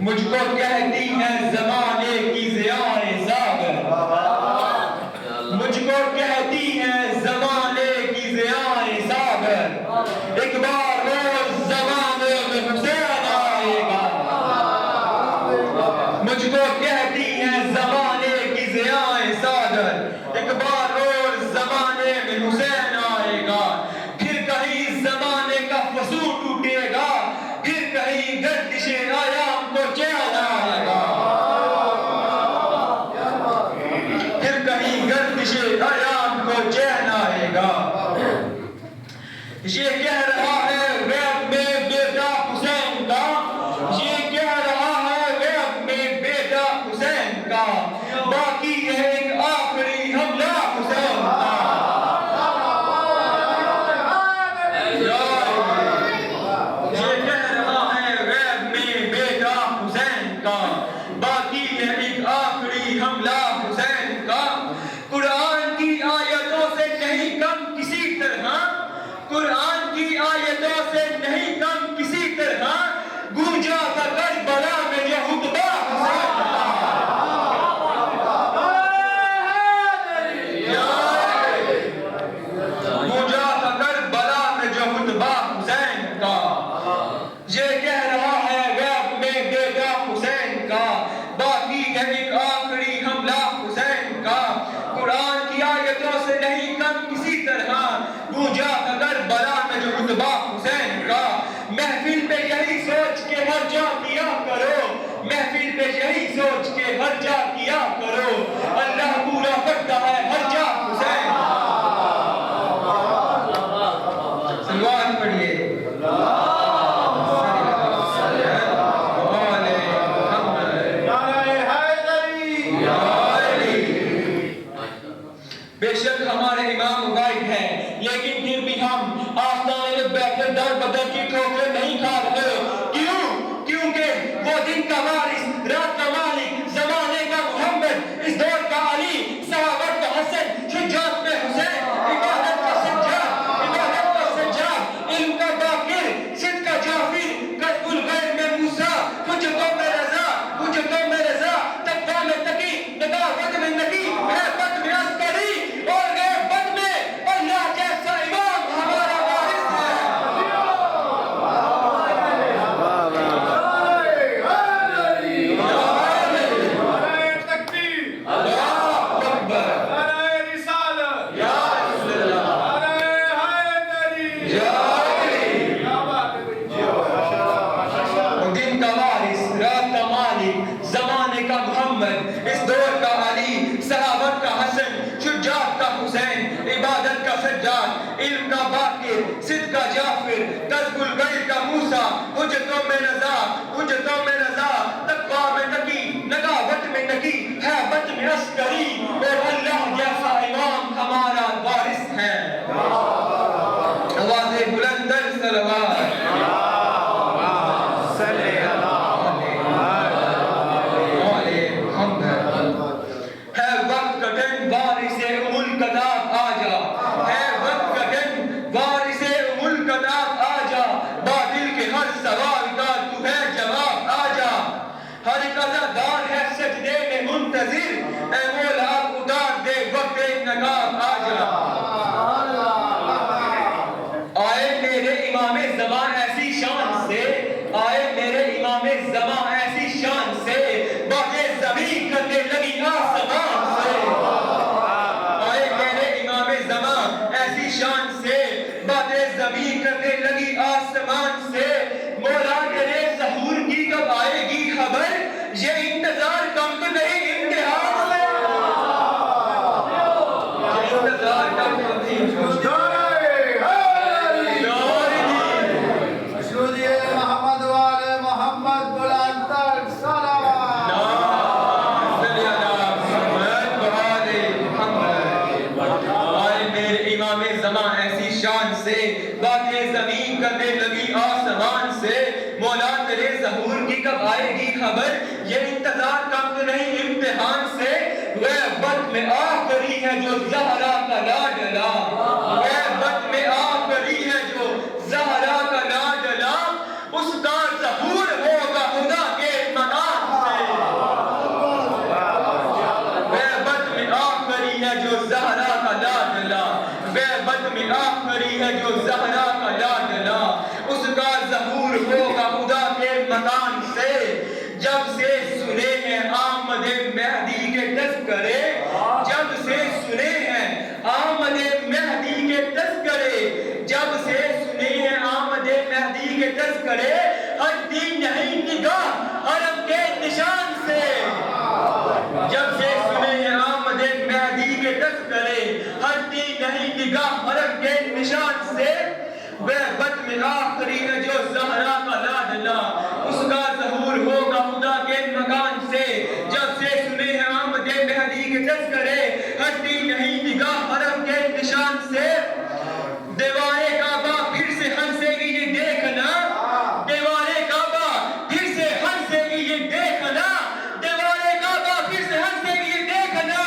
مجھ کو کہتی ہے زمانے کی ضیاء ساغر، مجھ کو کہتی ہے زمانے کی ضیاء ساغر، ایک بار روز زمانے میں حسین آئے گا۔ مجھ کو کہتی ہے زمانے کی ضیاء ساغر، ایک بار روز زمانے میں حسین آئے گا۔ پھر کہیں زمانے کا فسو ٹوٹے گا، پھر کہیں گردش ایام کو چین آئے گا، پھر کہیں گردش ایام کو چین آئے گا۔ یہ کہہ رہا ہے غیب میں بیٹا حسین کا، یہ کہہ رہا ہے غیب میں بیٹا حسین کا، باقی ہے ایک آخری حملہ حسین کا۔ یہ کہہ رہا ہے غیب میں بیٹا حسین کا، باقی ہے ایک آخری حملہ حسین کا۔ قرآن کی آیتوں سے نہیں کم کسی طرح، قرآن کی آیتوں سے نہیں کم کسی طرح، گونجا تھا کربلا میں یہ خطبہ حسین کا۔ گونجا تھا کربلا میں جو خطبہ حسین کا۔ یہ کہہ رہا ہے غیب میں بیٹا حسین کا، باقی ہے ایک آخری حملہ حسین کا۔ قرآن کی آیتوں سے نہیں کم کسی طرح، گونجا تھا کربلا میں جو خطبہ حسین کا۔ محفل میں یہی سوچ کے ہر جا کیا کرو، محفل میں یہی سوچ کے ہر جا کیا کرو، اللہ پورا کرتا ہے ہر جا حسین کا۔ سلوات پڑھیے۔ بے شک ہمارے امام غائب ہیں، لیکن پھر بھی ہم آستانے میں بیٹھے در بدر کی ٹھوکریں نہیں کھا رہے۔ کیوں؟ کیونکہ وہ دن کا وارث، رات کا مالک، زمانے کا محمد، اس دور کا علی، صحابت کا حسن، شجاعت میں حسین، عبادت کا سجاد، عبادت کا سجاد، علم کا باقر، صدق کا جعفر، قلب الغیب میں موسیٰ، حجتوں میں رضا، حجتوں میں رضا، تقویٰ میں تقی، نبوت میں نبی، محبت میں عسکری، اور غیبت میں اللہ جیسا امام ہمارا وارث ہے۔ دن کا وارث، رات کا مالک، زمانے کا محمد، اس دور کا علی، صحابت کا حسن، شجاعت کا حسین، عبادت کا سجاد، علم کا باقر، صدق کا جعفر، قلب الغیب کا موسیٰ، حجتوں میں رضا، حجتوں میں رضا، تقویٰ میں نقی، نبوت میں نقی، محبت میں عسکری، اور اللہ جیسا امام ہمارا وارث ہے۔ آواز بلند در صلوات۔ ہے وقت کا دن وارث ملک داد آجا، ہے وقت کا دن وارث ملک داد آجا، باطل کے ہر سوال کا تو ہے جواب آجا، ہر عزادار ہے سجدے میں منتظر، اے مولا اتار دے وقت نقاب آجا۔ آئے میرے امام زمان ایسی شان سے، آئے میرے امام زمان ایسی شان سے، باتیں زمین کرنے لگی آسمان سے۔ آئے میرے امام زمان ایسی شان سے، باتیں زمین کرنے لگی آسمان سے، مولا تیرے ظہور کی کب آئے گی خبر، یہ انتظار کم تو نہیں امتحان سے، یہ انتظار کم تو نہیں۔ شان سے باتیں زمین کرنے لگی آسمان سے، مولا تیرے ظہور کی کب آئے گی خبر، یہ انتظار کم تو نہیں امتحان سے۔ غیبت میں آخری ہے جو زہرا کا لاڈلا، غیبت میں آخری ہے جو زہرا کا لاڈلا، اس کا ظہور ہوگا خدا کے منا جب سے سنے ہیں آمد مہدی کے تذکرے، جب سے سنے ہیں آمد مہدی کے تذکرے، جب سے سنے ہیں آمد مہدی کے تذکرے، ہٹتی نہیں نگاہ حرم کے نشان سے، جب سے سنے ہیں آمد مہدی کے تذکرے، ہٹتی نہیں نگاہ حرم کے نشان سے، وحبت میں آخری ہے جو زہرا کا لاڈلا، اس کا ظہور ہوگا خدا کے مکان سے، جب سے سنے ہیں آمد مہدی کے تذکرے، ہٹتی نہیں نگاہ حرم کے نشان سے، دیوارے کعبہ پھر سے ہنسے گی یہ دیکھنا، دیوارے کعبہ پھر سے ہنسے گی یہ دیکھنا، دیوارے کعبہ پھر سے ہنسے گی یہ دیکھنا،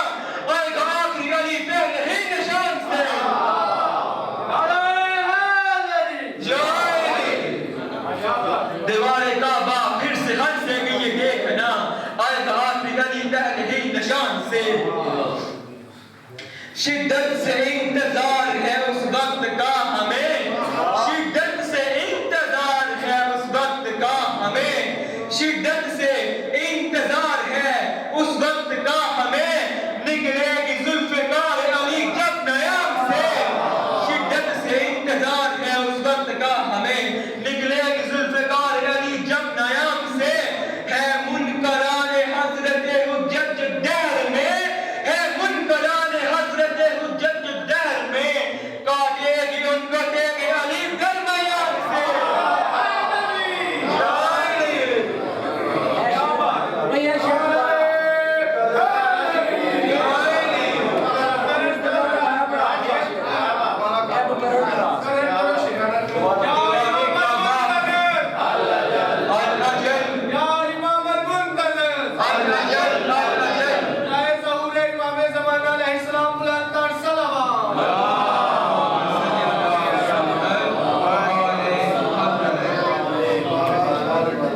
آئے گا آخری علی پہلے ہی نشان سے، دیوارے کعبہ پھر سے ہنسے گی یہ دیکھنا، آئے گا آخری علی پہلے ہی نشان سے، شدت سے انتظار ہے اس وقت کا ہمیں، شدت سے انتظار ہے اس وقت کا ہمیں، شدت سے انتظار ہے اس وقت کا ہمیں، نکلے گی ذوالفقار علی جب نیام سے، شدت سے انتظار ہے اس وقت کا ہمیں، نکلے گی ذوالفقار علی جب نیام سے، ہے منکران حضرت حجت دہر میں، ہے منکران حضرت حجت دہر میں، کاٹے گی ان کو دے گی علی درمیان سے،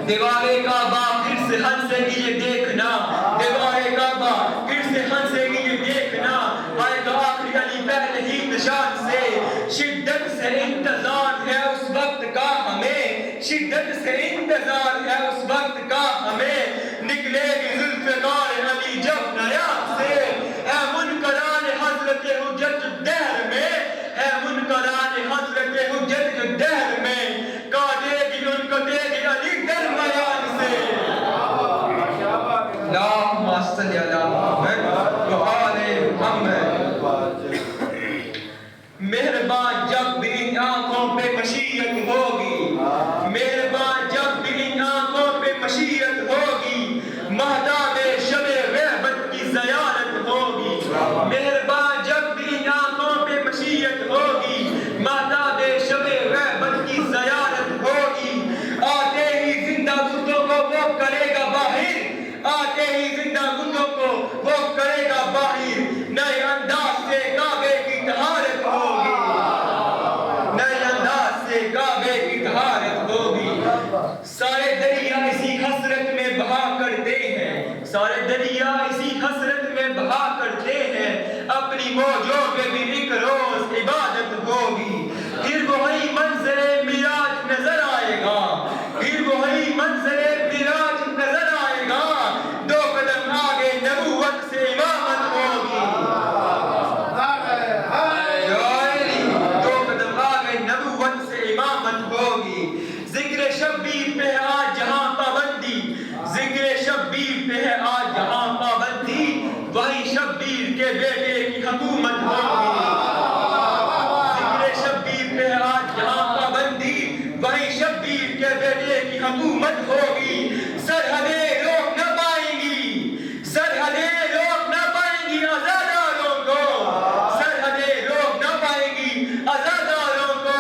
دیوارے کعبہ پھر سے ہنسے گی یہ دیکھنا، دیوارے کعبہ پھر سے ہنسے گی یہ دیکھنا، آئے گا آخری علی پہلے ہی نشان سے، شدت سے انتظار ہے اس وقت کا ہمیں، شدت سے انتظار ہے اس وقت کا ہمیں، نکلے گی ذوالفقار علی جب نیام سے، ہے منکران حضرت حجت دہر میں، ہے منکران حضرت حجت دہر میں، کاٹے گی ان کو دے گی علی درمیان سے، اللہم صلی علی محمد و آل محمد، مہربان جب بھی ان آنکھوں پہ مشیت ہوگی، مہربان جب بھی ان آنکھوں پہ مشیت ہوگی، مہتاب شب وحبت کی زیارت ہوگی، مہربان جب بھی ان آنکھوں پہ مشیت ہوگی، مہتاب شب وحبت کی زیارت ہوگی، آتے ہی زندہ مردوں کو وہ کرے گا باہر، آتے ہی زندہ مردوں کو وہ کرے گا باہر، نئے انداز سے کعبے کی طہارت ہوگی، نئے انداز سے کعبے کی طہارت ہوگی، سارے دریا اسی حسرت میں بہا کرتے ہیں، سارے دریا اسی حسرت میں بہا کرتے ہیں، اپنی موجوں پہ بھی ایک روز عبادت ہوگی، پھر وہی منظر معراج نظر آئے گا، پھر وہی منظر معراج نظر آئے گا، دو قدم آگے نبوت سے امامت ہوگی، دو قدم آگے نبوت سے امامت ہوگی، ذکر شبیر پہ آج جہاں پابندی، ذکر شبیر پہ ہے آج جہاں پابندی، وہی شبیر کے بیٹے کی حکومت ہوگی، ذکر شبیر پہ آج جہاں پابندی، وہی شبیر کے بیٹے کی حکومت ہوگی، سرحدیں روک نہ پائیں گی، سرحدیں روک نہ پائیں گی آزاداروں کو، سرحدیں روک نہ پائیں گی آزاداروں کو،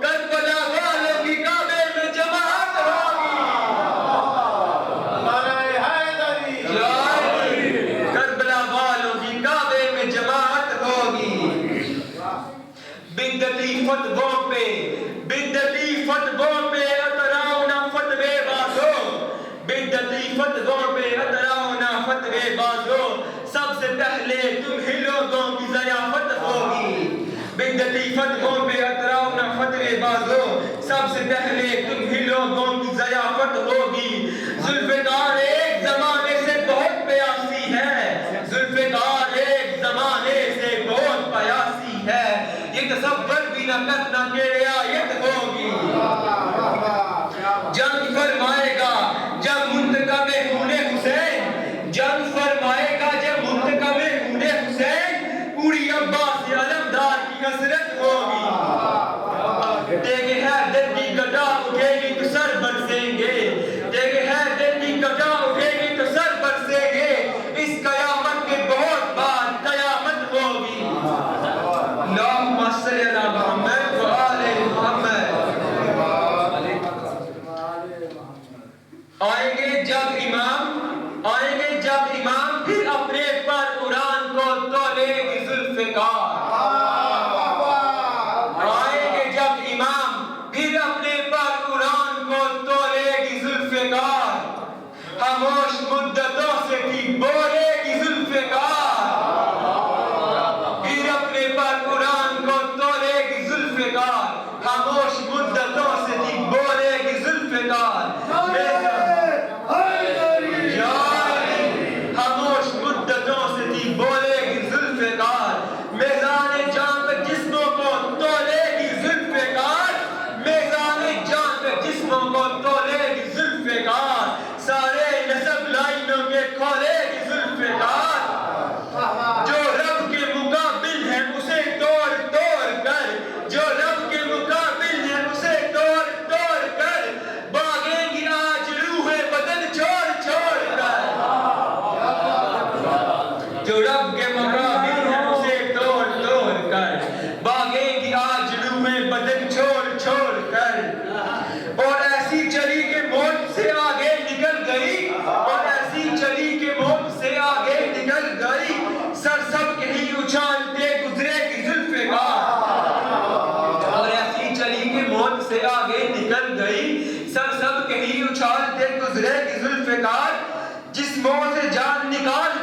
کربلا والوں کی کعبے میں جماعت ہوگی، کربلا والوں کی کعبے میں جماعت ہوگی، بدعتی فتووں پہ، بدعتی فتووں پہ اتراؤنا فتوے بازو، بدعتی فتووں پہ اتراؤنا فتوے بازو، سب سے پہلے تم ہی لوگوں کی ضیافت ہوگی، بدعتی فتووں پہ اتراؤنا فتوے بازو، سب سے پہلے تم ہی لوگوں کی ضیافت ہوگی، ذوالفقار آئیں گے جب امام پھر اپنے پر قرآن کو تولے گی ذوالفقار آئیں گے جب امام پھر اپنے پر قرآن کو تولے گی ذوالفقار خاموش مدتوں سے تھی بولے گی ذوالفقار پھر اپنے پر قرآن کو تولے گی ذوالفقار خاموش مدتوں سے تھی بولے گی ذوالفقار خاموش مدتوں سے تھی بولے گی ذوالفقار میزان جان پہ جسموں کو تولے گی ذوالفقار میزان جان پہ جسموں کو تولے گی ذوالفقار سارے نسب لائنوں کے کھولے گی ذوالفقار جو رب کے مقابل ہے اسے توڑ توڑ کر جو رب کے مقابل ہے اسے توڑ توڑ کر باغیں گی آج روح بدن چھوڑ چھوڑ کر جو رب کے مقابل ہے اسے توڑ توڑ کر باغیں گی آج روح بدن چھوڑ چھوڑ کر اور ایسی چلی کہ موت سے آگے نکل گئی اور ایسی چلی کہ موت سے آگے نکل گئی سر سب کے ہی اچھالتے گزرے گی ذوالفقار اور ایسی چلی کہ موت سے آگے نکل گئی سر سب کے ہی اچھالتے گزرے گی ذوالفقار جسموں سے جان نکال